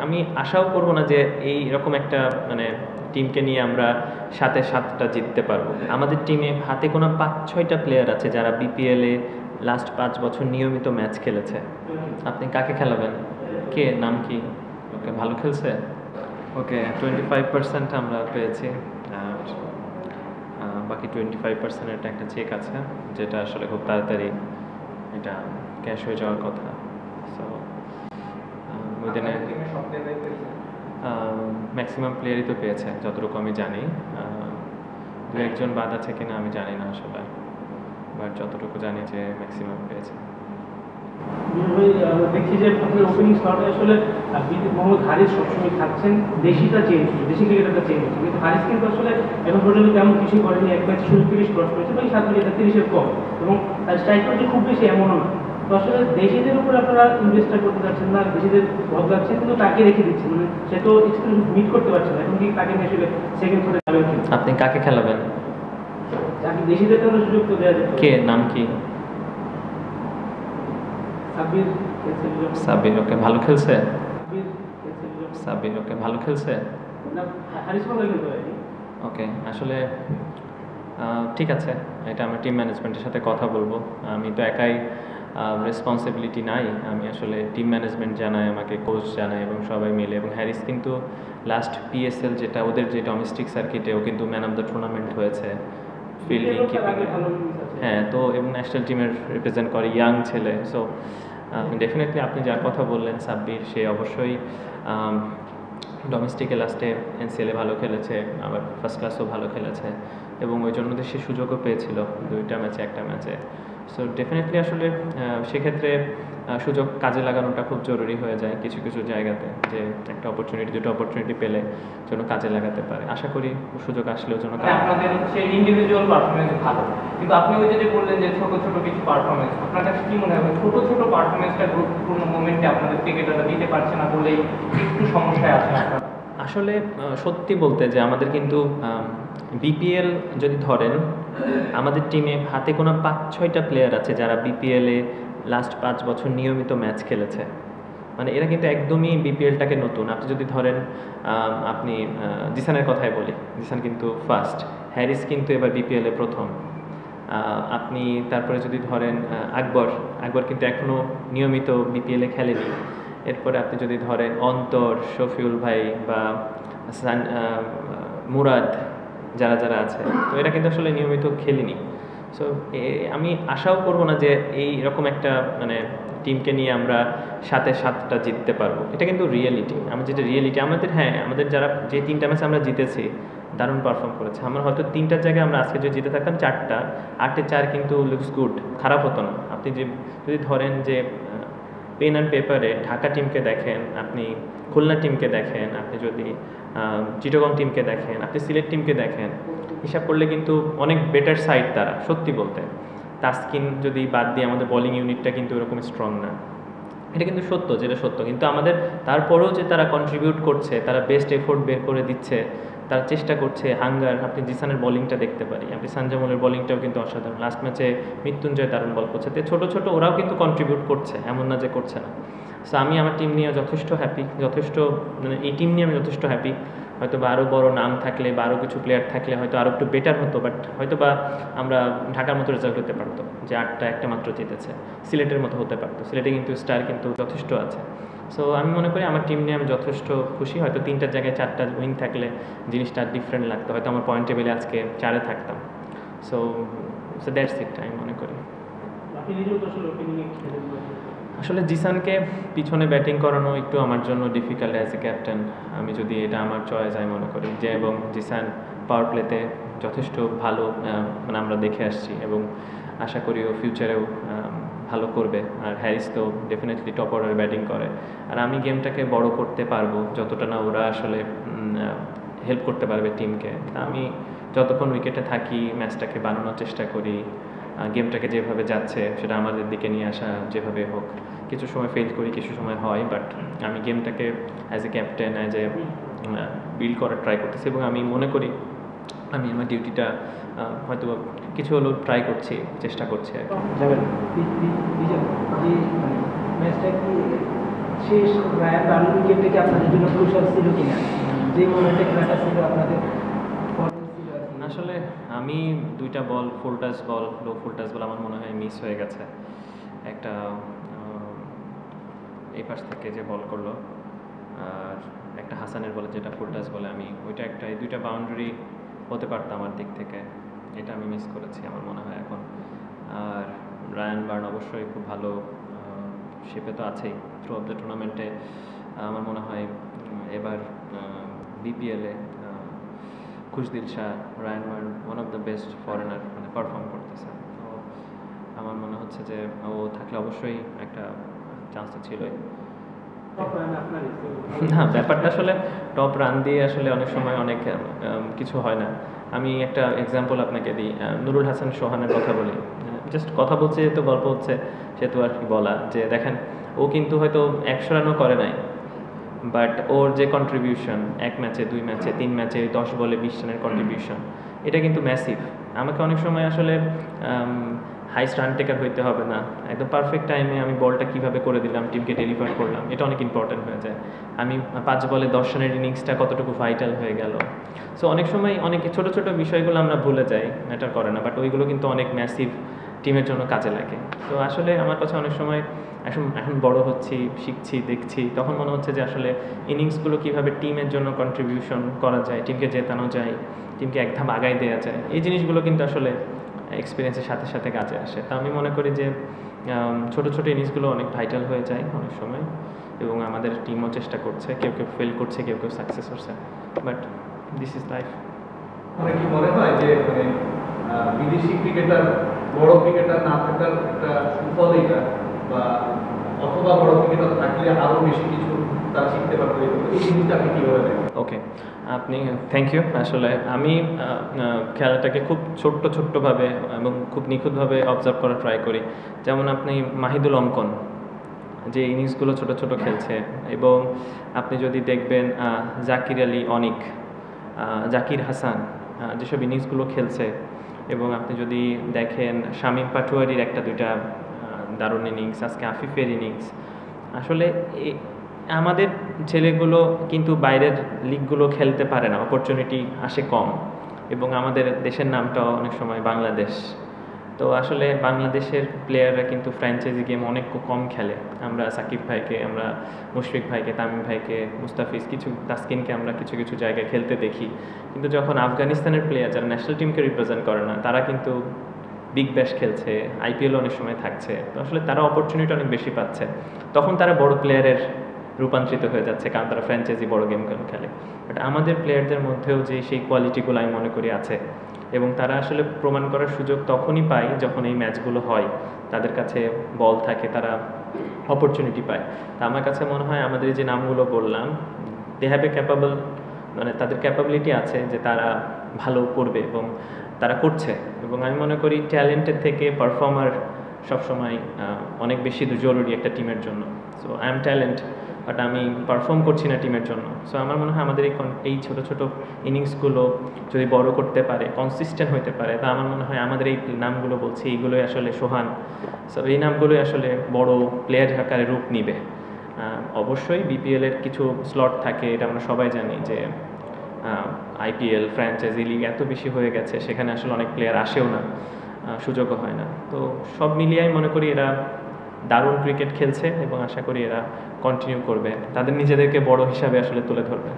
আমি আশাও করব না যে এই রকম একটা মানে টিমকে নিয়ে আমরা 7-7টা জিততে পারবো। আমাদের টিমে হাতে গোনা 5-6টা প্লেয়ার আছে যারা বিপিএলে লাস্ট 5 বছর নিয়মিত ম্যাচ খেলেছে। আপনি কাকে খেলাবেন? কে, নাম কি? ওকে, ভালো খেলছে? ওকে, 25% আমরা পেয়েছি। আর বাকি 25%-এর একটা চেক আছে যেটা আসলে খুব তাড়াতাড়ি এটা ক্যাশ হয়ে যাওয়ার কথা। সো ওইদিনে ম্যাক্সিমাম প্লেয়ারই তো পেয়েছে যতটুকু আমি জানি। দু একজন বাদ আছে কিনা আমি জানি না আসলে, বাট যতটুকু জানি যে ম্যাক্সিমাম পেয়েছে। দেখছি যে আপনার ওপেনিং স্লটে আসলে মোহাম্মদ হারিস সবসময় থাকছেন, দেশিটা চেঞ্জ হচ্ছে, দেশি ক্রিকেটারটা চেঞ্জ হচ্ছে, কিন্তু হারিস কিন্তু আসলে এখন পর্যন্ত তেমন কিছুই করেনি। এক ম্যাচ 30 ক্রস করেছে, বাকি 7 উইকেট 30-এর কম, এবং তার স্ট্রাইক রেট খুব বেশি এমনও না। তো আসলে দেশিদের উপর আপনারা ইনভেস্টটা করতে চাচ্ছেন না, দেশিদের বদলাচ্ছেন কিন্তু তাকে রেখে দিচ্ছেন, মানে সে তো এক্সপিরিয়েন্স মিট করতে পারছে না। এখন কি তাকে নিয়ে আসলে সেকেন্ড করে যাবেন? আপনি কাকে খেলাবেন? তাকে দেশিদের তো সুযোগ তো দেওয়া যাবে। কে, নাম কি? সাব্বির। ওকে, ভালো খেলছে? সাব্বির। ওকে, ভালো খেলছে? ওকে, আসলে ঠিক আছে, এটা আমার টিম ম্যানেজমেন্টের সাথে কথা বলবো। আমি তো একাই রেসপন্সিবিলিটি নাই, আমি আসলে টিম ম্যানেজমেন্ট জানাই, আমাকে কোচ জানাই এবং সবাই মিলে। এবং হ্যারিস কিন্তু লাস্ট পিএসএল যেটা ওদের যে ডোমেস্টিক সার্কিটে ও কিন্তু ম্যান অফ দ্য টুর্নামেন্ট হয়েছে ফিল্ডিং কিপিং। হ্যাঁ, তো এবং ন্যাশনাল টিমের রিপ্রেজেন্ট করে, ইয়াং ছেলে। সো ডেফিনেটলি আপনি যার কথা বললেন সাব্বির, সে অবশ্যই ডোমেস্টিকে লাস্টে এনসিএলে ভালো খেলেছে, আবার ফার্স্ট ক্লাসও ভালো খেলেছে এবং ওই জন্য সে সুযোগও পেয়েছিল 2টা ম্যাচে 1টা ম্যাচে। সো ডেফিনেটলি আসলে সেক্ষেত্রে সুযোগ কাজে লাগানোটা খুব জরুরি হয়ে যায় কিছু কিছু জায়গাতে, যে একটা অপরচুনিটি, দুটো অপরচুনিটি পেলে যেন কাজে লাগাতে পারে। আশা করি সুযোগ আসলেও যেন। আপনাদের হচ্ছে ইন্ডিভিজুয়াল পারফরমেন্স ভালো, কিন্তু আপনি ওই যে বললেন যে ছোট ছোট কিছু পারফরমেন্স, আপনার কাছে কি মনে হয় ছোট ছোট পারফরমেন্সটা গুরুত্বপূর্ণ মোমেন্টে আপনাদের ক্রিকেটাররা দিতে পারছে না বলেই একটু সমস্যায় আছে আপনারা? আসলে সত্যি বলতে যে আমাদের কিন্তু বিপিএল যদি ধরেন, আমাদের টিমে হাতে গোনা 5-6টা প্লেয়ার আছে যারা বিপিএলে লাস্ট 5 বছর নিয়মিত ম্যাচ খেলেছে। মানে এরা কিন্তু একদমই বিপিএলটাকে নতুন। আপনি যদি ধরেন, আপনি জিসানের কথাই বলি, জিসান কিন্তু ফার্স্ট, হ্যারিস কিন্তু এবার বিপিএলে প্রথম। আপনি তারপরে যদি ধরেন আকবর কিন্তু এখনও নিয়মিত বিপিএলে খেলেনি। এরপরে আপনি যদি ধরেন অন্তর, শফিউল ভাই বা মুরাদ, যারা যারা আছে, তো এরা কিন্তু আসলে নিয়মিত খেলেনি। সো আমি আশাও করব না যে এই রকম একটা মানে টিমকে নিয়ে আমরা 7-7টা জিততে পারবো। এটা কিন্তু রিয়েলিটি, যেটা রিয়েলিটি আমাদের। হ্যাঁ, আমাদের যারা যে 3টা ম্যাচ আমরা জিতেছি দারুণ পারফর্ম করেছে। আমার হয়তো 3টার জায়গায় আমরা আজকে যদি জিতে থাকতাম 4টা, 8-4 কিন্তু লুকস গুড, খারাপ হতো না। আপনি যদি ধরেন যে পেন অ্যান্ড পেপারে ঢাকা টিমকে দেখেন, আপনি খুলনা টিমকে দেখেন, আপনি যদি চিটাগং টিমকে দেখেন, আপনি সিলেট টিমকে দেখেন, হিসাব করলে কিন্তু অনেক বেটার সাইড তারা। সত্যি বলতে তাসকিন যদি বাদ দিয়ে আমাদের বোলিং ইউনিটটা কিন্তু এরকম স্ট্রং না। এটা কিন্তু সত্য, যেটা সত্য। কিন্তু আমাদের তারপরেও যে তারা কন্ট্রিবিউট করছে, তারা বেস্ট এফোর্ট বের করে দিচ্ছে, তারা চেষ্টা করছে, হাঙ্গার। আপনি জিসানের বোলিংটা দেখতে পারি, আপনি সানজামুলের বোলিংটাও কিন্তু অসাধারণ। লাস্ট ম্যাচে মৃত্যুঞ্জয় দারুণ বল করছে। তো ছোটো ছোটো ওরাও কিন্তু কন্ট্রিবিউট করছে, এমন না যে করছে না। সো আমি আমার টিম নিয়ে যথেষ্ট হ্যাপি, মানে এই টিম নিয়ে আমি যথেষ্ট হ্যাপি। হয়তো বা আরও বড় নাম থাকলে বা আরও কিছু প্লেয়ার থাকলে হয়তো আরও একটু বেটার হতো, বাট হয়তো বা আমরা ঢাকার মতো রেজাল্ট হতে পারতো, যে 8টা একটা মাত্র জিতেছে, সিলেটের মতো হতে পারতো। সিলেটে কিন্তু স্টার কিন্তু যথেষ্ট আছে। সো আমি মনে করি আমার টিম নিয়ে আমি যথেষ্ট খুশি। হয়তো 3টার জায়গায় 4টা উইন থাকলে জিনিসটা ডিফারেন্ট লাগতো, হয়তো আমার পয়েন্ট টেবিলে আজকে 4-এ থাকতাম। সো দ্যাটস ইট, আমি মনে করি। আসলে জিসানকে পিছনে ব্যাটিং করানো একটু আমার জন্য ডিফিকাল্ট অ্যাজ এ ক্যাপ্টেন। আমি যদি এটা আমার চয়েস আমি মনে করি যে, এবং জিসান পাওয়ার প্লেতে যথেষ্ট ভালো মানে আমরা দেখে আসছি এবং আশা করি ও ফিউচারেও ভালো করবে। আর হ্যারিস তো ডেফিনেটলি টপ অর্ডার ব্যাটিং করে। আর আমি গেমটাকে বড় করতে পারবো যতটা না ওরা আসলে হেল্প করতে পারবে টিমকে। আমি যতক্ষণ উইকেটে থাকি ম্যাচটাকে বানানোর চেষ্টা করি, গেমটাকে যেভাবে যাচ্ছে সেটা আমাদের দিকে নিয়ে আসা যেভাবে হোক। কিছু সময় ফেল করি, কিছু সময় হয়, বাট আমি গেমটাকে অ্যাজ এ ক্যাপ্টেন বিল্ড করার ট্রাই করতেছি এবং আমি মনে করি আমি আমার ডিউটিটা হয়তো কিছু হলেও ট্রাই করছি, চেষ্টা করছি আর কি। শেষ রান উইকেট থেকে আপনাদের জন্য কৌশল ছিল কিনা, যে মোমেন্টে খেলাটা ছিল আপনাদের ছিল আর কি? আসলে আমি দুইটা বল ফুল টাচ বল লো ফুল টাচ বল আমার মনে হয় মিস হয়ে গেছে। একটা এই পাশ থেকে যে বল করলো আর একটা হাসানের বলে যেটা ফুল টাচ বলে, আমি ওইটা একটা এই দুইটা বাউন্ডারি হতে পারতো আমার দিক থেকে, এটা আমি মিস করেছি আমার মনে হয় এখন। আর রায়ান বার্ন অবশ্যই খুব ভালো শেপে তো আছেই থ্রু অফ দ্য টুর্নামেন্টে। আমার মনে হয় এবার বিপিএলে Khushdil Shah, Ryan Burl one of the best foreigner মানে পারফর্ম করতেছে। তো আমার মনে হচ্ছে যে ও থাকলে অবশ্যই একটা চান্স তো ছিলই। না, ব্যাপারটা আসলে টপ রান দিয়ে আসলে অনেক সময় অনেক কিছু হয় না। আমি একটা এক্সাম্পল আপনাকে দিই, নুরুল হাসান সোহানের কথা বলি। জাস্ট কথা বলছে যেহেতু গল্প হচ্ছে সেহেতু আর কি বলা, যে দেখেন ও কিন্তু হয়তো 100 রানও করে নাই, বাট ওর যে কন্ট্রিবিউশন 1 ম্যাচে 2 ম্যাচে 3 ম্যাচে 10 বলে 20 রানের কন্ট্রিবিউশন, এটা কিন্তু ম্যাসিভ। আমাকে অনেক সময় আসলে হাইস্ট রান টেকার হইতে হবে না, একদম পারফেক্ট টাইমে আমি বলটা কীভাবে করে দিলাম, টিমকে ডেলিভার করলাম, এটা অনেক ইম্পর্টেন্ট হয়ে যায়। আমি 5 বলে 10 রানের ইনিংসটা কতটুকু ভাইটাল হয়ে গেল। সো অনেক সময় অনেক ছোটো ছোটো বিষয়গুলো আমরা ভুলে যাই, ম্যাটার করে না, বাট ওইগুলো কিন্তু অনেক ম্যাসিভ টিমের জন্য কাজে লাগে। তো আসলে আমার কাছে অনেক সময় এখন বড় হচ্ছি, শিখছি, দেখছি, তখন মনে হচ্ছে যে আসলে ইনিংসগুলো কীভাবে টিমের জন্য কন্ট্রিবিউশন করা যায়, টিমকে জেতানো যায়, টিমকে এক ধাপ আগায় দেওয়া যায়, এই জিনিসগুলো কিন্তু আসলে এক্সপিরিয়েন্সের সাথে সাথে কাজে আসে। তা আমি মনে করি যে ছোটো ছোটো ইনিংসগুলো অনেক ভাইটাল হয়ে যায় অনেক সময়, এবং আমাদের টিমও চেষ্টা করছে, কেউ কেউ ফেল করছে, কেউ কেউ সাকসেস হচ্ছে, বাট দিস ইজ লাইফ। মানে কি মনে হয় যে মানে বিদেশি ক্রিকেটার বড় ক্রিকেটার না থাকার একটা সুফল এটা, বা অথবা বড় ক্রিকেটার থাকলে আরো বেশি কিছু তারা শিখতে পারবে, এই জিনিসটা আপনি কীভাবে দেখেন? ওকে, আপনি থ্যাংক ইউ। আসলে আমি খেলাটাকে খুব ছোট্টভাবে এবং খুব নিখুঁতভাবে অবজার্ভ করার ট্রাই করি। যেমন আপনি মাহিদুল অঙ্কন যে ইনিংসগুলো ছোট ছোট খেলছে, এবং আপনি যদি দেখবেন জাকির আলী অনিক, জাকির হাসান যেসব ইনিংসগুলো খেলছে, এবং আপনি যদি দেখেন শামীম পাটোয়ারির একটা দুইটা দারুণ ইনিংস, আজকে আফিফের ইনিংস, আসলে আমাদের ছেলেগুলো কিন্তু বাইরের লিগগুলো খেলতে পারে না, অপরচুনিটি আসে কম, এবং আমাদের দেশের নামটাও অনেক সময় বাংলাদেশ। তো আসলে বাংলাদেশের প্লেয়াররা কিন্তু ফ্র্যাঞ্চাইজি গেম অনেক কম খেলে। আমরা সাকিব ভাইকে, আমরা মুশফিক ভাইকে, তামিম ভাইকে, মুস্তাফিজ, কিছু তাসকিনকে আমরা কিছু কিছু জায়গায় খেলতে দেখি, কিন্তু যখন আফগানিস্তানের প্লেয়ার যারা ন্যাশনাল টিমকে রিপ্রেজেন্ট করে না, তারা কিন্তু বিগ ব্যাশ খেলছে, আইপিএল অনেক সময় থাকছে, তো আসলে তারা অপরচুনিটি অনেক বেশি পাচ্ছে, তখন তারা বড় প্লেয়ারের রূপান্তরিত হয়ে যাচ্ছে, কারণ তারা ফ্র্যাঞ্চাইজি বড় গেমগুলো খেলে। বাট আমাদের প্লেয়ারদের মধ্যেও যে সেই কোয়ালিটিগুলো আমি মনে করি আছে, এবং তারা আসলে প্রমাণ করার সুযোগ তখনই পায় যখন এই ম্যাচগুলো হয়, তাদের কাছে বল থাকে, তারা অপরচুনিটি পায়। তা আমার কাছে মনে হয় আমাদের যে নামগুলো বললাম, দে হ্যাভ এ ক্যাপাবল, মানে তাদের ক্যাপাবিলিটি আছে যে তারা ভালো করবে, এবং তারা করছে। এবং আমি মনে করি ট্যালেন্টের থেকে পারফর্মার সবসময় অনেক বেশি জরুরি একটা টিমের জন্য। So I am talent, but আমি পারফর্ম করছি না টিমের জন্য। সো আমার মনে হয় আমাদের এই ছোটো ছোটো ইনিংসগুলো যদি বড় করতে পারে, কনসিস্টেন্ট হইতে পারে, তা আমার মনে হয় আমাদের এই নামগুলো বলছি, এইগুলোই আসলে সোহান, সো এই নামগুলোই আসলে বড় প্লেয়ার আকারে রূপ নিবে। অবশ্যই বিপিএলের কিছু স্লট থাকে, এটা আমরা সবাই জানি যে আইপিএল ফ্র্যাঞ্চাইজি লিগ এত বেশি হয়ে গেছে, সেখানে আসলে অনেক প্লেয়ার আসেও না, সুযোগও হয় না। তো সব মিলিয়ে আমি মনে করি এরা দারুণ ক্রিকেট খেলছে, এবং আশা করি এরা কন্টিনিউ করবে, তাদের নিজেদেরকে বড় হিসাবে আসলে তুলে ধরবে।